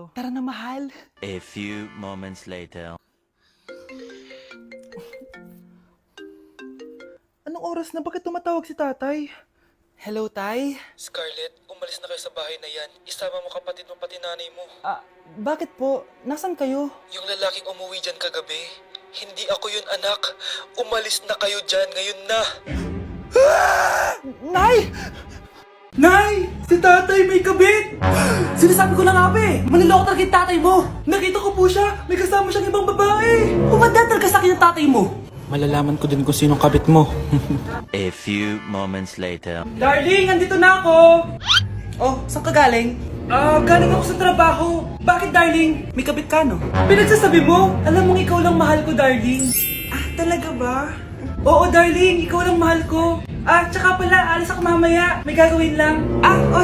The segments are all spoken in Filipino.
tayo. Tara na, mahal. A few moments later. Anong oras na? Bakit tumatawag si tatay? Hello, tay? Scarlett, umalis na kayo sa bahay na yan. Isama mo kapatid mo pati nanay mo. Bakit po? Nasaan kayo? Yung lalaking umuwi dyan kagabi, hindi ako yun anak. Umalis na kayo dyan ngayon na. Nay! Nay! Si tatay may kabit! Sinasabi ko na nga ba eh! Maniloko talaga yung tatay mo! Nakita ko po siya! May kasama siyang ibang babae! Umanda talaga sa akin yung tatay mo! Malalaman ko din kung sinong kabit mo. A few moments later. Darling, andito na ako! Oh, saan ka galing? Galing ako sa trabaho. Bakit, darling? May kabit ka, no? Pinagsasabi mo? Alam mong ikaw lang mahal ko, darling. Talaga ba? Oo, darling. Ikaw lang mahal ko. Tsaka pala, alis ako mamaya. May gagawin lang.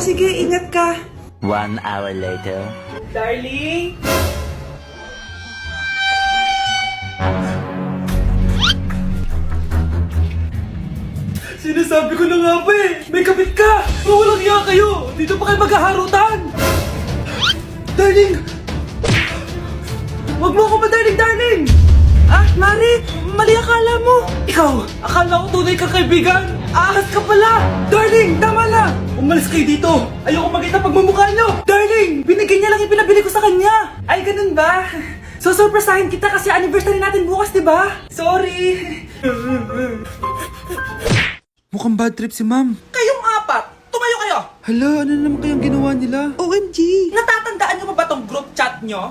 Sige. Ingat ka. 1 hour later. Darling? Sinasabi ko na nga ba eh! May kabit ka! Mawalang iya kayo! Dito pa kayo maghaharutan! Darling! Huwag mo ako darling, darling! Mari! Mali akala mo! Ikaw! Akala ko tunay kang kaibigan! Ahas ka pala! Darling! Tama na! Umalis kayo dito! Ayoko makita pagmumukha nyo! Darling! Binigyan niya lang yung pinabili ko sa kanya! Ay, ganun ba? So, surpresahin kita kasi anniversary natin bukas, diba? Sorry! Mukhang bad trip si ma'am. Kayong apat! Tumayo kayo! Hala, ano naman kayang ginawa nila? OMG! Natatandaan nyo ba tong group chat nyo?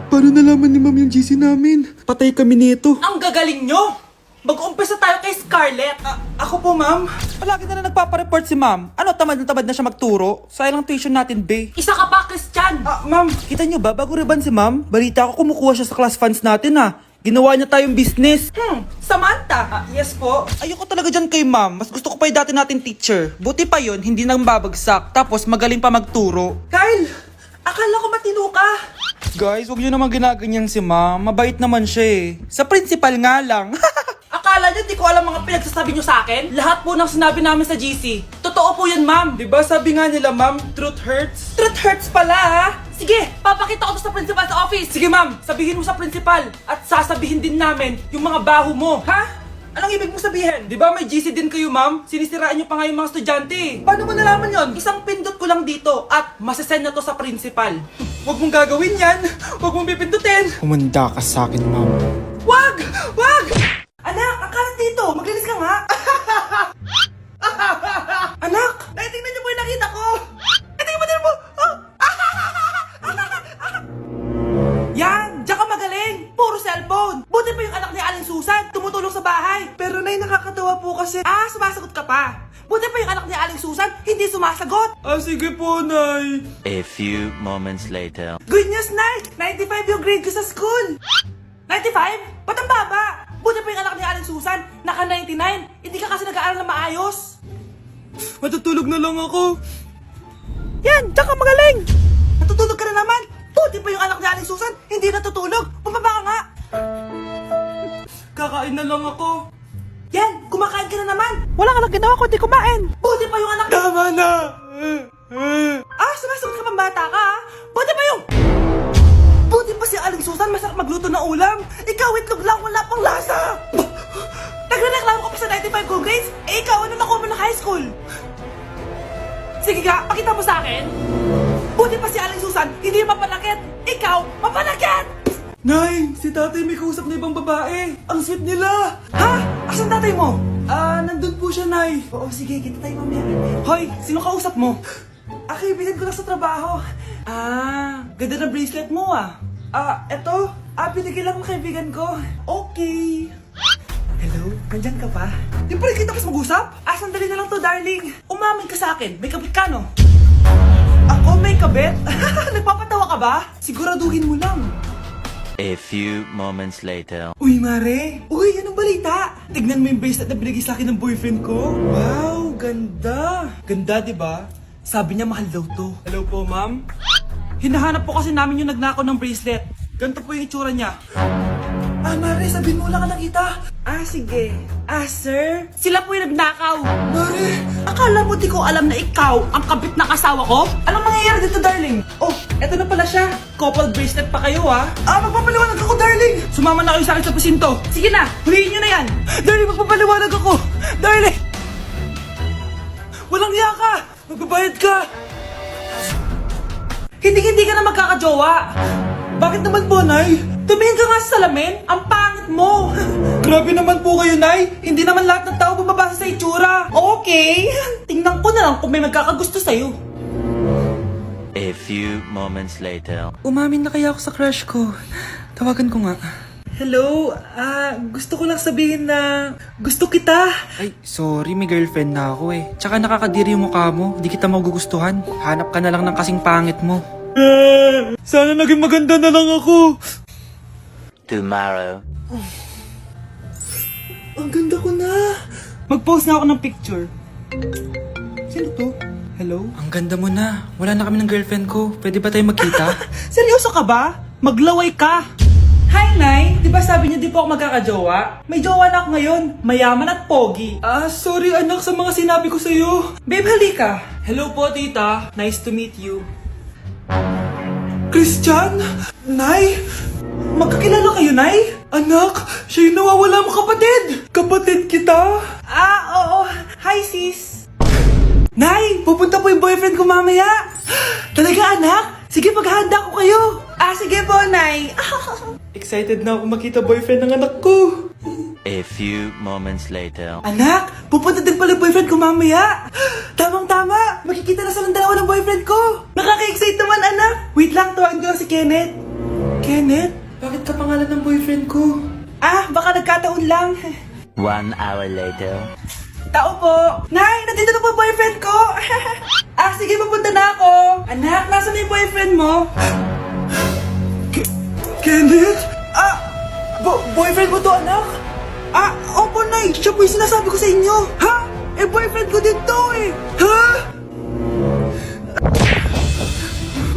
Paano nalaman ni ma'am yung GC namin? Patay kami nito. Ang gagaling nyo! Mag-uumpisa tayo kay Scarlett! Ako po, ma'am. Palagi na nagpapareport si ma'am. Ano, tamad na siya magturo? Sayang lang tuition natin, be. Isa ka pa, Christian! Ma'am, kita nyo ba? Bago riban si ma'am, balita ko kumukuha siya sa class funds natin, Ginawa niya tayong business. Samantha! Yes po. Ayoko talaga dyan kay ma'am. Mas gusto ko pa yung dati natin teacher. Buti pa yun, hindi nang babagsak. Tapos magaling pa magturo. Kyle! Akala ko matino ka. Guys, huwag nyo naman ginaganyan si ma'am. Mabait naman siya eh. Sa principal nga lang. Akala nyo, di ko alam mga pinagsasabi nyo sa akin? Lahat po ng sinabi namin sa GC. Totoo po yan, ma'am. Diba sabi nga nila, ma'am, truth hurts? Truth hurts pala, Sige, papakita ko to sa principal sa office. Sige, ma'am, sabihin mo sa principal. At sasabihin din namin yung mga baho mo. Ha? Anong ibig mo sabihin? Di ba may GC din kayo, ma'am? Sinisiraan nyo pa nga yung mga estudyante. Paano mo nalaman yon? Isang pindot ko lang dito at masasend na to sa principal. Huwag mong gagawin yan. Huwag mong pipindutin. Humanda ka sa akin, ma'am. Wag! Wag! Anak, ang kalat dito. Maglinis ka nga. Anak! Tingnan niyo po yung nakita ko. Tingnan mo din po. Yan! Diyan ka magaling! Puro cellphone! Buti pa yung anak ni Aling Susan, tumutulong sa bahay! Pero nay, nakakatawa po kasi... sumasagot ka pa! Buti pa yung anak ni Aling Susan, hindi sumasagot! Sige po, nay. A few moments later. Good news, nay! 95 yung grade ko sa school! 95? Ba't ang baba? Buti pa yung anak ni Aling Susan, naka 99! Hindi ka kasi nag-aaral na maayos! Matutulog na lang ako. Yan! Diyan ka magaling! Natutulog ka na naman! Buti pa yung anak ni Aling Susan, hindi natutulog! Pumaba ka nga! Kakain na lang ako. Yan! Kumakain ka na naman! Wala ka lang ginawa kundi kumain! Buti pa yung anak... Tama na. Sumasagot ka pang bata ka, Buti pa yung... Buti pa si Aling Susan, masarap magluto ng ulam! Ikaw, itlog lang, wala pang lasa! Nagrereklamo ka pa sa 95 good grades? Ikaw, ano nakuha mo ng high school? Sige ka, pakita mo sa akin! Buti pa si Aling Susan, hindi mapanakit! Ikaw, mapanakit! Nay, si tatay may kausap na ibang babae. Ang sweet nila. Ha? Asan tatay mo? Nandun po siya, nay. Oo, sige, kita tayo mamaya. Hoy, sino kausap mo? Kaibigan ko lang sa trabaho. Ganda ng bracelet mo eto. Binigyan lang ng kaibigan ko. Okay. Hello? Nandyan ka pa? Di pa rin kita pas mag-usap? Sandali na lang to, darling. Umamin ka sa akin. May kabit ka, no? Ako may kabit? Nagpapatawa ka ba? Siguraduhin mo lang. A few moments later. Uy, Mare! Uy, anong balita? Tignan mo yung bracelet na binigay sa akin ng boyfriend ko. Wow, ganda! Ganda, di ba? Sabi niya mahal daw to. Hello po, ma'am? Hinahanap po kasi namin yung nagnakaw ng bracelet. Ganito po yung itsura niya. Mare, sabihin mo wala ka nakita. Sige. Sir? Sila po yung nagnakaw. Mare, Akala mo di ko alam na ikaw ang kabit ng asawa ko? anong mangyayari dito, darling? Oh, eto na pala siya. Couple bracelet pa kayo, ha? Magpapaliwanag ako, darling. Sumama na kayo sa akin sa presinto. Sige na, huliin nyo na yan. Darling, magpapaliwanag ako. Darling! Walang hiya ka! Magbabayad ka! Hindi ka na magkakajowa. Bakit naman po, Nay? Tumingin ka nga sa salamin. Ang pangit mo. Grabe naman po kayo, Nay. Hindi naman lahat ng tao bumabasa sa itsura. Okay. Tingnan ko na lang kung may magkakagusto sa'yo. A few moments later. Umamin na kaya ako sa crush ko. Tawagan ko nga. Hello, gusto ko lang sabihin na gusto kita. Ay, sorry, may girlfriend na ako eh. Tsaka nakakadiri yung mukha mo. Di kita magugustuhan. Hanap ka na lang ng kasing pangit mo. Sana naging maganda na lang ako. Tomorrow. Ang ganda ko na. Mag-post na ako ng picture. Sino to? Hello? Ang ganda mo na. Wala na kami ng girlfriend ko. Pwede ba tayo magkita? Seryoso ka ba? Maglaway ka. Hi, Nay. Di ba sabi niyo di po ako magkakajowa? May jowa na ako ngayon. Mayaman at pogi. Sorry anak sa mga sinabi ko sa'yo. Babe, halika. Hello po, tita. Nice to meet you. Christian? Nay? Magkakilala kayo, Nay? Anak, siya yung nawawala mo kapatid. Kapatid kita. Oo. Hi, sis. Nay, pupunta po yung boyfriend ko mamaya. Talaga, anak? Sige, paghahanda ko kayo. Sige po, Nay. Excited na ako makita boyfriend ng anak ko. A few moments later. Anak, pupunta din pala yung boyfriend ko mamaya. Tamang-tama, makikita na silang dalawa ng boyfriend ko. Nakaka-excite naman, anak. Wait lang, tuwaan ko lang si Kenneth. Kenneth, bakit ka pangalan ng boyfriend ko? Baka nagkataon lang. 1 hour later. Tao po. Nay, nandito na po ang boyfriend ko. Sige, pupunta na ako. Anak, nasa na yung boyfriend mo? Kenneth? Boyfriend mo to, anak? Opo, Nay. Siya po yung sinasabi ko sa inyo. Ha? Boyfriend ko din to eh. Ha?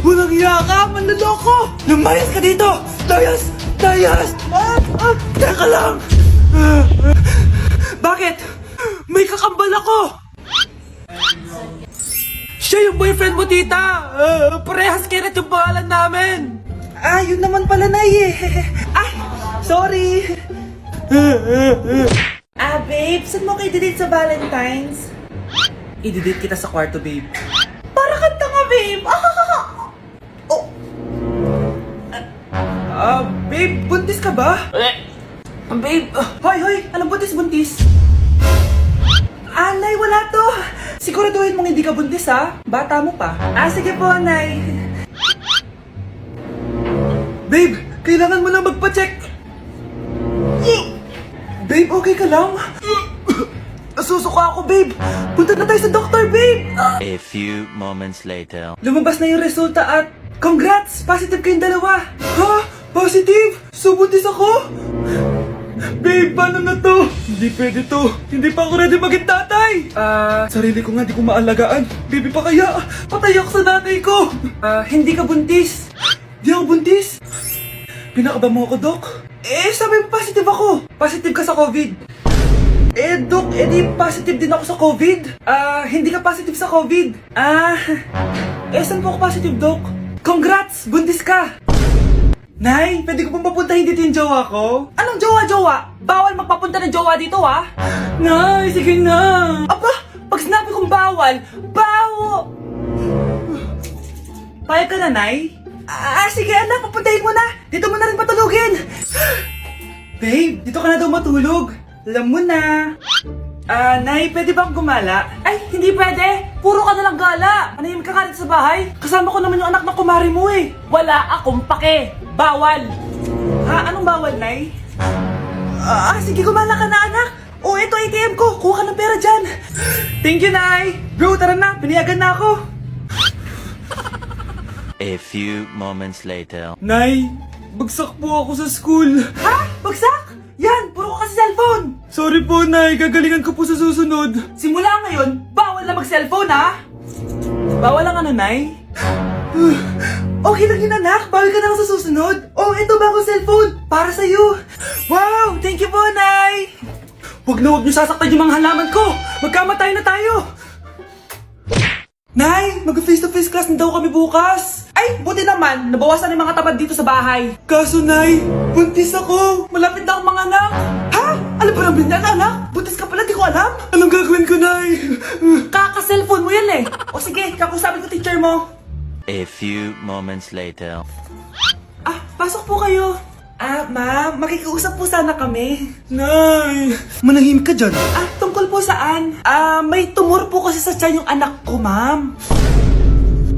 Walang hiya ka, manloloko! Lumayas ka dito! Layas! Layas! Teka lang! Bakit? May kakambal ako! Siya yung boyfriend mo, tita! Parehas Kenneth yung pangalan namin! Yun naman pala, Nay eh. Sorry. Babe, saan mo kayo delete sa Valentine's? I-delete kita sa kwarto, babe. Para kang tanga, babe. Babe, buntis ka ba? Babe, Hoy! Anong buntis? Nay, wala to. Siguraduhin mong hindi ka buntis, ha? Bata mo pa. Sige po, Nay. Babe, kailangan mo na magpa-check. Babe, okay ka lang? Nasusuka ako, babe. Punta na tayo sa doktor, babe. A few moments later. Lumabas na yung resulta at congrats! Positive kayong dalawa. Ha? Positive? So, buntis ako? Babe, paano na to? Hindi pwede to. Hindi pa ako ready maging tatay. Sarili ko nga di ko maalagaan. Baby pa kaya? Patay ako sa nanay ko. Hindi ka buntis. Di ako buntis. Pinakaba mo ako, Dok? Sabi mo positive ako. Positive ka sa COVID. Dok, di positive din ako sa COVID. Hindi ka positive sa COVID. Saan po ako positive, Dok? Congrats! Buntis ka! Nay, pwede ko pong papuntahin dito yung jowa ko? Anong jowa-jowa? Bawal magpapunta ng jowa dito, ha? Nay, sige na! Aba, pag sinabi kong bawal, bawo! Payag ka na, Nay? Sige, anak, papuntahin mo na. Dito mo na rin patulugin. Babe, dito ka na daw matulog. Alam mo na. Nay, pwede bang gumala? Ay, hindi pwede. Puro ka nalang gala. Manahimik ka dito sa bahay. Kasama ko naman yung anak ng kumari mo eh. Wala akong pake. Bawal. Anong bawal, Nay? Sige, gumala ka na, anak. Ito ATM ko. Kuha ka ng pera dyan. Thank you, Nay! Bro, tara na! Piniyagan na ako! A few moments later. Nay, bagsak po ako sa school. Bagsak? Yan, puro ka kasi cellphone. Sorry po, Nay. Gagalingan ko po sa susunod. Simula ngayon, bawal na mag-cellphone, ha? Bawal ang ano, Nay? Okay lang yun, anak. Bawal ka na lang sa susunod. Oh, ito bagong cellphone. Para sa'yo. Wow! Thank you po, Nay! Huwag na huwag niyo sasaktan yung mga halaman ko. Magkamatay na tayo. Nay, mag-face-to-face class na daw kami bukas. Ay, buti naman. Nabawasan yung mga tamad dito sa bahay. Kaso, Nay, buntis ako. Malapit na akong mga anak. Ha? Alam ba namin yan, anak? Buntis ka pala, di ko alam. Anong gagawin ko, Nay? Kaka-cellphone mo yan eh. O sige, kakusapin ko teacher mo. A few moments later. Ah, pasok po kayo. Ah, ma'am, makikiusap po sana kami. Nay, manahimik ka dyan. Ah, tungkol po saan? Ah, may tumor po kasi sa tiyan yung anak ko, ma'am.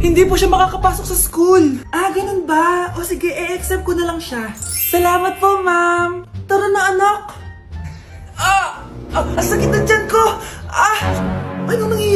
Hindi po siya makakapasok sa school. Ah, ganun ba? O sige, i-accept ko na lang siya. Salamat po, ma'am. Tara na, anak. Ah! Ang sakit ng tiyan ko! Ah! Anong nangyayari?